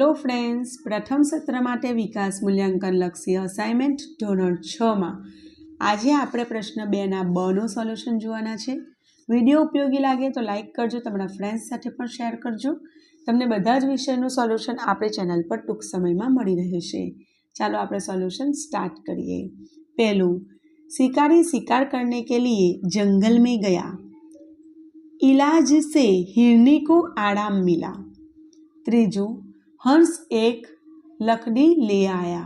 Hello friends, પ્રથમ સત્ર માટે વિકાસ મૂલ્યાંકન લક્ષી અસાઇનમેન્ટ ધોરણ 6માં આજે આપણે પ્રશ્ન 2ના બનો સોલ્યુશન જોવાના છે। વિડીયો ઉપયોગી લાગે તો લાઇક કરજો, તમારા ફ્રેન્ડ્સ સાથે પણ શેર કરજો। તમને બધા જ વિષયનું સોલ્યુશન આપણી ચેનલ પર ટૂંક સમયમાં મળી રહેશે। ચાલો આપણે સોલ્યુશન સ્ટાર્ટ કરીએ। पहलू, शिकारी शिकार करने के लिए जंगल में गया, इलाज से हिरनी को आराम मिला। तीजू, हंस एक लकड़ी ले आया।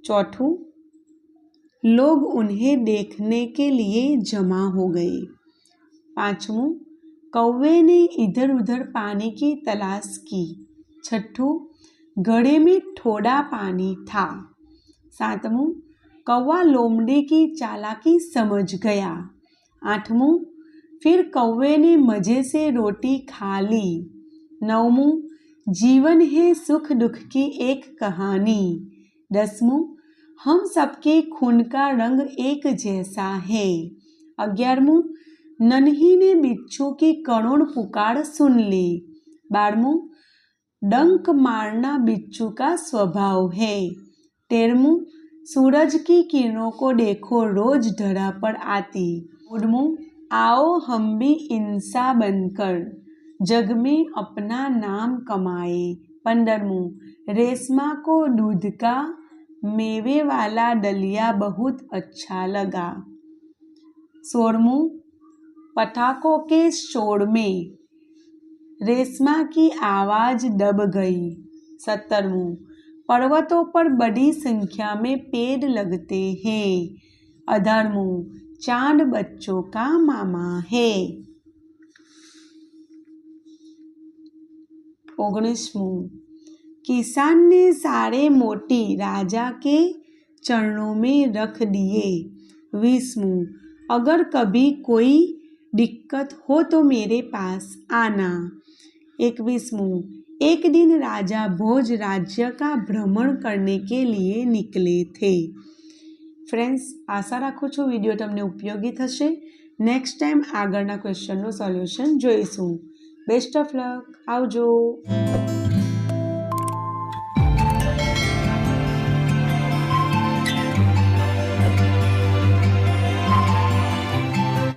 चौथू, लोग उन्हें देखने के लिए जमा हो गए। पांचवू, कौवे ने इधर उधर पानी की तलाश की। छठू, घड़े में थोड़ा पानी था। सातवू, कौवा लोमड़ी की चालाकी समझ गया। आठवू, फिर कौवे ने मजे से रोटी खा ली। नवमू, जीवन है सुख दुख की एक कहानी। 10वां, हम सबके खून का रंग एक जैसा है। 11वां, नन्ही ने बिच्छू की करुण पुकार सुन ली। 12वां, डंक मारना बिच्छू का स्वभाव है। 13वां, सूरज की किरणों को देखो रोज धरा पर आती। 14वां, आओ हम भी इंसान बनकर जग में अपना नाम कमाए। 15वां, रेशमा को दूध का मेवे वाला दलिया बहुत अच्छा लगा। 16वां, पटाखों के शोर में रेशमा की आवाज दब गई। 17वां, पर्वतों पर बड़ी संख्या में पेड़ लगते हैं। 18वां, चांद बच्चों का मामा है। 19वां, किसान ने सारे मोती राजा के चरणों में रख दिए। 20वां, अगर कभी कोई दिक्कत हो तो मेरे पास आना। 21वां, एक दिन राजा भोज राज्य का भ्रमण करने के लिए निकले थे। फ्रेंड्स, आशा राखું છું વિડીયો તમને ઉપયોગી થશે। નેક્સ્ટ ટાઈમ આગળના ક્વેશ્ચનનું સોલ્યુશન જોઈશું। બેસ્ટ ઓફ લક, આવજો।